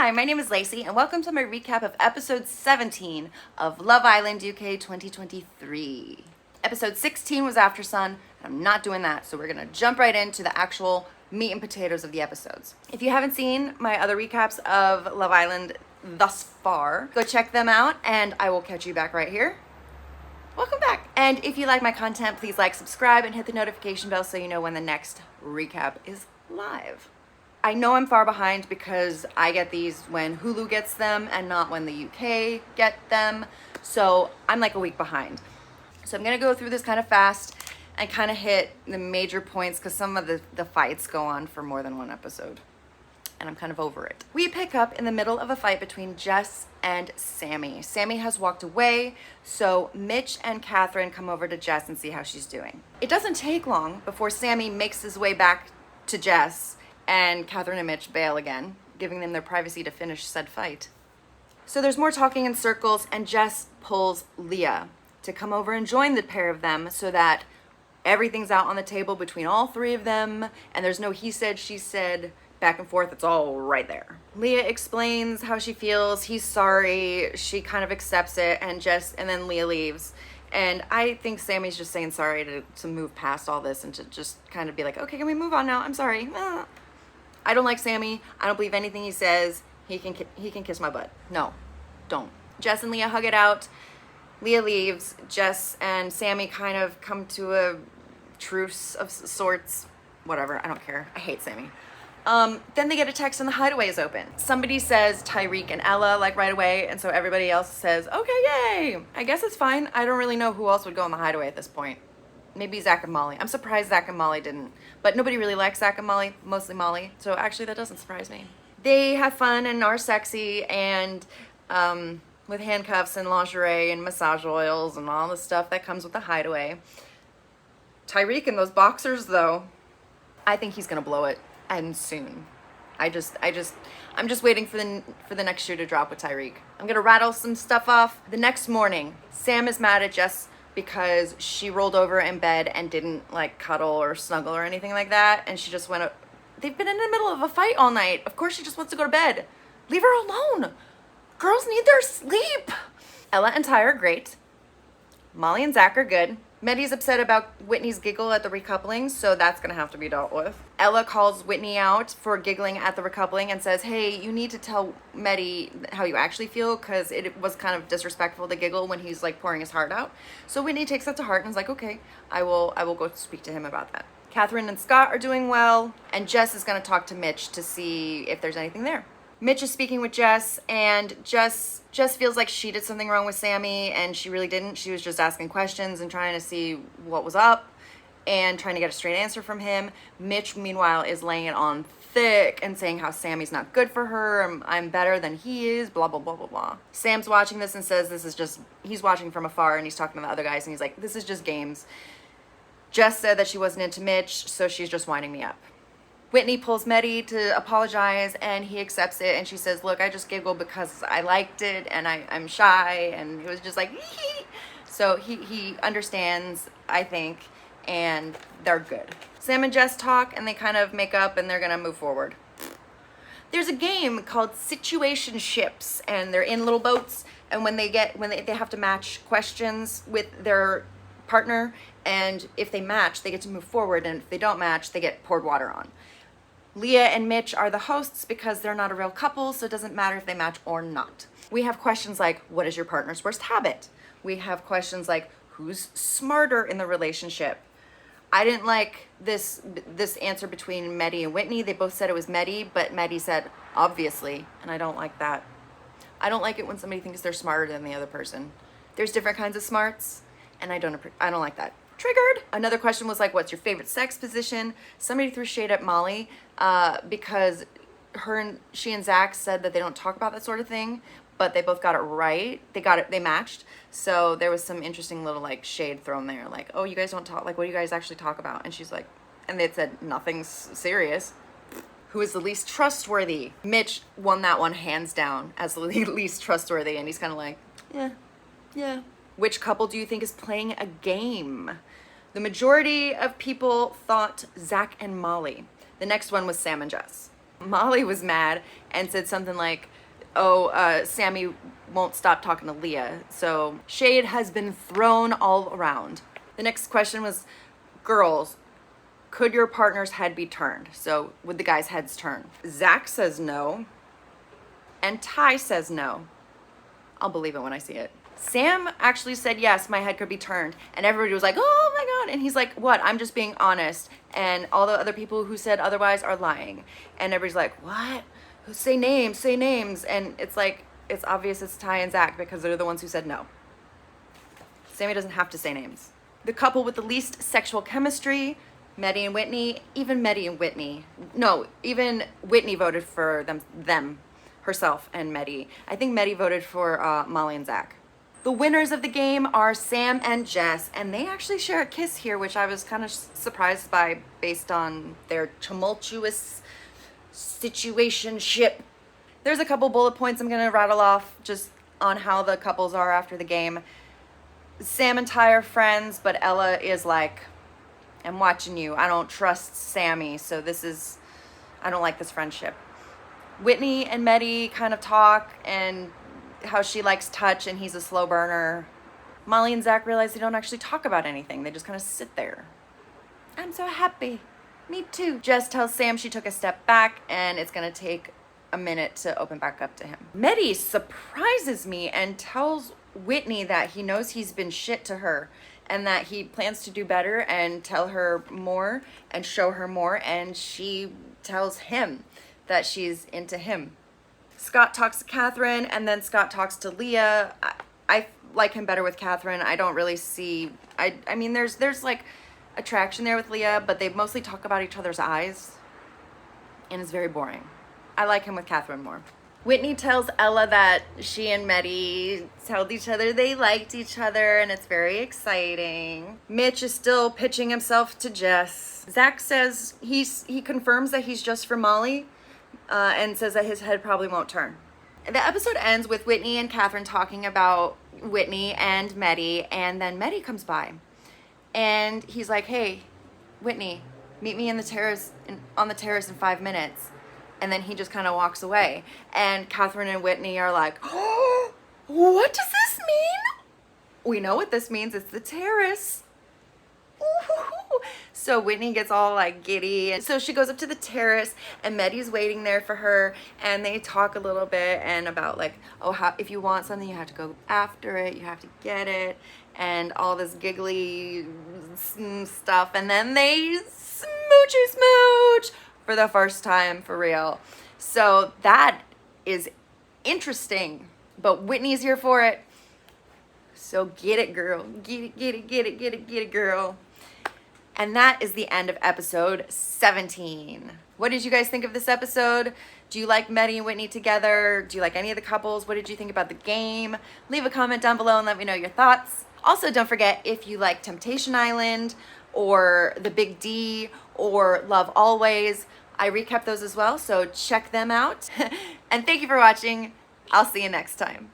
Hi, my name is Lacey, and welcome to my recap of episode 17 of Love Island UK 2023. Episode 16 was After Sun, and I'm not doing that, so we're gonna jump right into the actual meat and potatoes of the episodes. If you haven't seen my other recaps of Love Island thus far, go check them out, and I will catch you back right here. Welcome back. And if you like my content, please like, subscribe, and hit the notification bell so you know when the next recap is live. I know I'm far behind because I get these when Hulu gets them and not when the UK get them. So I'm like a week behind. So I'm gonna go through this kind of fast and kind of hit the major points because some of the fights go on for more than one episode. And I'm kind of over it. We pick up in the middle of a fight between Jess and Sammy. Sammy has walked away, so Mitch and Catherine come over to Jess and see how she's doing. It doesn't take long before Sammy makes his way back to Jess, and Catherine and Mitch bail again, giving them their privacy to finish said fight. So there's more talking in circles, and Jess pulls Leah to come over and join the pair of them so that everything's out on the table between all three of them, and there's no he said, she said, back and forth. It's all right there. Leah explains how she feels. He's sorry. She kind of accepts it, and then Leah leaves. And I think Sammy's just saying sorry to move past all this and to just kind of be like, okay, can we move on now? I'm sorry. I don't like Sammy. I don't believe anything he says. He can kiss my butt. No, don't. Jess and Leah hug it out. Leah leaves. Jess and Sammy kind of come to a truce of sorts. Whatever. I don't care. I hate Sammy. Then they get a text and the hideaway is open. Somebody says Tyreek and Ella like right away, and so everybody else says, okay, yay. I guess it's fine. I don't really know who else would go in the hideaway at this point. Maybe Zach and Molly. I'm surprised Zach and Molly didn't. But nobody really likes Zach and Molly, mostly Molly. So actually that doesn't surprise me. They have fun and are sexy and with handcuffs and lingerie and massage oils and all the stuff that comes with the hideaway. Tyreek in those boxers though, I think he's gonna blow it, and soon. I'm just waiting for the next shoe to drop with Tyreek. I'm gonna rattle some stuff off. The next morning, Sam is mad at Jess because she rolled over in bed and didn't like cuddle or snuggle or anything like that, and she just went up. They've been in the middle of a fight all night. Of course she just wants to go to bed. Leave her alone. Girls need their sleep. Ella and Ty are great. Molly and Zach are good. Meddy's upset about Whitney's giggle at the recoupling, so that's gonna have to be dealt with. Ella calls Whitney out for giggling at the recoupling and says, hey, you need to tell Meddy how you actually feel because it was kind of disrespectful to giggle when he's like pouring his heart out. So Whitney takes that to heart and is like, okay, I will go speak to him about that. Catherine and Scott are doing well, and Jess is gonna talk to Mitch to see if there's anything there. Mitch is speaking with Jess, and Jess feels like she did something wrong with Sammy, and she really didn't. She was just asking questions and trying to see what was up and trying to get a straight answer from him. Mitch, meanwhile, is laying it on thick and saying how Sammy's not good for her. I'm better than he is, blah, blah, blah, blah, blah. Sam's watching this and says he's watching from afar, and he's talking to the other guys, and he's like, this is just games. Jess said that she wasn't into Mitch, so she's just winding me up. Whitney pulls Meddy to apologize, and he accepts it, and she says, look, I just giggled because I liked it, and I'm shy, and it was just like, hee. So he understands, I think, and they're good. Sam and Jess talk, and they kind of make up, and they're gonna move forward. There's a game called Situationships, and they're in little boats, and when they have to match questions with their partner, and if they match, they get to move forward, and if they don't match, they get poured water on. Leah and Mitch are the hosts because they're not a real couple, so it doesn't matter if they match or not. We have questions like, what is your partner's worst habit? We have questions like, who's smarter in the relationship? I didn't like this answer between Meddy and Whitney. They both said it was Meddy, but Meddy said, obviously, and I don't like that. I don't like it when somebody thinks they're smarter than the other person. There's different kinds of smarts, and I don't like that. Triggered. Another question was like, what's your favorite sex position? Somebody threw shade at Molly because she and Zach said that they don't talk about that sort of thing, but they both got it right. They matched. So there was some interesting little like shade thrown there, like, oh, you guys don't talk, like, what do you guys actually talk about? And she's like, and they said nothing serious. Who is the least trustworthy? Mitch won that one hands down as the least trustworthy, and he's kind of like, yeah. Which couple do you think is playing a game? The majority of people thought Zach and Molly. The next one was Sam and Jess. Molly was mad and said something like, oh, Sammy won't stop talking to Leah. So shade has been thrown all around. The next question was, girls, could your partner's head be turned? So would the guys' heads turn? Zach says no. And Ty says no. I'll believe it when I see it. Sam actually said yes, my head could be turned. And everybody was like, oh my God. And he's like, what? I'm just being honest. And all the other people who said otherwise are lying. And everybody's like, what? Say names, say names. And it's like, it's obvious it's Ty and Zach because they're the ones who said no. Sammy doesn't have to say names. The couple with the least sexual chemistry, Meddy and Whitney, even Whitney voted for them, herself and Meddy. I think Meddy voted for Molly and Zach. The winners of the game are Sam and Jess, and they actually share a kiss here, which I was kind of surprised by based on their tumultuous situationship. There's a couple bullet points I'm gonna rattle off just on how the couples are after the game. Sam and Ty are friends, but Ella is like, I'm watching you. I don't trust Sammy, so I don't like this friendship. Whitney and Meddy kind of talk and how she likes touch and he's a slow burner. Molly and Zach realize they don't actually talk about anything. They just kind of sit there. I'm so happy. Me too. Jess tells Sam she took a step back and it's gonna take a minute to open back up to him. Meddy surprises me and tells Whitney that he knows he's been shit to her and that he plans to do better and tell her more and show her more, and she tells him that she's into him. Scott talks to Catherine and then Scott talks to Leah. I like him better with Catherine. I don't really see, I mean, there's like attraction there with Leah, but they mostly talk about each other's eyes and it's very boring. I like him with Catherine more. Whitney tells Ella that she and Meddy told each other they liked each other and it's very exciting. Mitch is still pitching himself to Jess. Zach says he confirms that he's just for Molly and says that his head probably won't turn. The episode ends with Whitney and Catherine talking about Whitney and Meddy, and then Meddy comes by and he's like, hey, Whitney, meet me on the terrace in 5 minutes. And then he just kind of walks away. And Catherine and Whitney are like, oh, what does this mean? We know what this means. It's the terrace. Ooh. So Whitney gets all like giddy. And so she goes up to the terrace and Meddy's waiting there for her. And they talk a little bit and about like, oh, if you want something, you have to go after it. You have to get it. And all this giggly stuff. And then they smooch for the first time, for real. So that is interesting, but Whitney's here for it. So get it, girl. Get it, girl. And that is the end of episode 17. What did you guys think of this episode? Do you like Meddy and Whitney together? Do you like any of the couples? What did you think about the game? Leave a comment down below and let me know your thoughts. Also, don't forget, if you like Temptation Island or The Big D or Love Always, I recap those as well, so check them out. And thank you for watching. I'll see you next time.